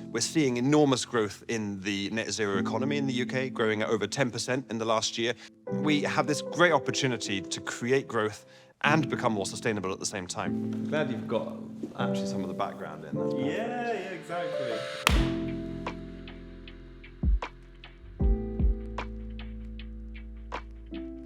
We're seeing enormous growth in the net zero economy in the UK, growing at over 10% in the last year. We have this great opportunity to create growth and become more sustainable at the same time. I'm glad you've got actually some of the background in. That's perfect. Yeah, exactly.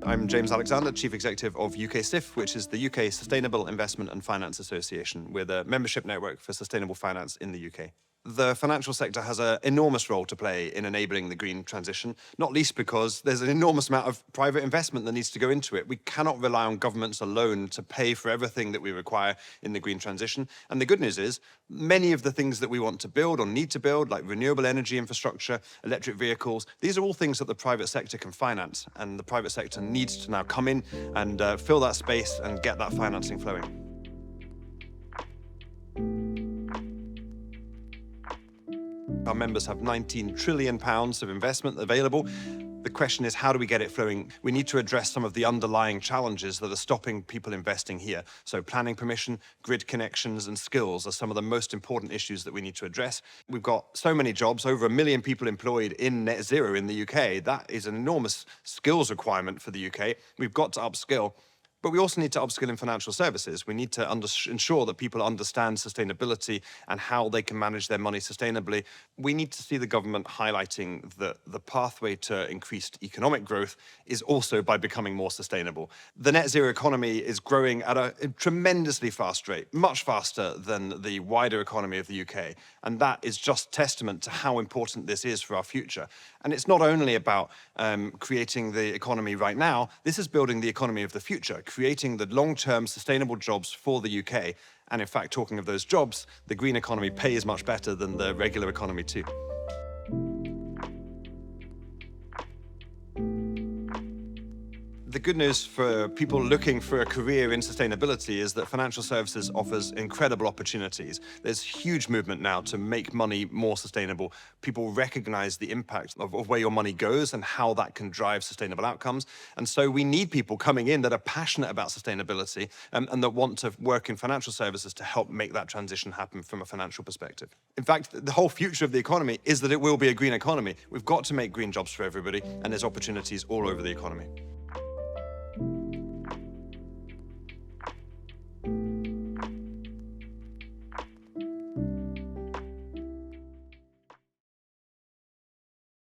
I'm James Alexander, Chief Executive of UKSIF, which is the UK Sustainable Investment and Finance Association. We're the membership network for sustainable finance in the UK. The financial sector has an enormous role to play in enabling the green transition, not least because there's an enormous amount of private investment that needs to go into it. We cannot rely on governments alone to pay for everything that we require in the green transition. And the good news is, many of the things that we want to build or need to build, like renewable energy infrastructure, electric vehicles, these are all things that the private sector can finance. And the private sector needs to now come in and fill that space and get that financing flowing. Our members have £19 trillion of investment available. The question is, how do we get it flowing? We need to address some of the underlying challenges that are stopping people investing here. So planning permission, grid connections, and skills are some of the most important issues that we need to address. We've got so many jobs, over 1 million people employed in net zero in the UK. That is an enormous skills requirement for the UK. We've got to upskill. But we also need to upskill in financial services. We need to ensure that people understand sustainability and how they can manage their money sustainably. We need to see the government highlighting that the pathway to increased economic growth is also by becoming more sustainable. The net zero economy is growing at a tremendously fast rate, much faster than the wider economy of the UK. And that is just testament to how important this is for our future. And it's not only about creating the economy right now, this is building the economy of the future, creating the long-term sustainable jobs for the UK. And in fact, talking of those jobs, the green economy pays much better than the regular economy too. The good news for people looking for a career in sustainability is that financial services offers incredible opportunities. There's huge movement now to make money more sustainable. People recognize the impact of where your money goes and how that can drive sustainable outcomes. And so we need people coming in that are passionate about sustainability and that want to work in financial services to help make that transition happen from a financial perspective. In fact, the whole future of the economy is that it will be a green economy. We've got to make green jobs for everybody, and there's opportunities all over the economy.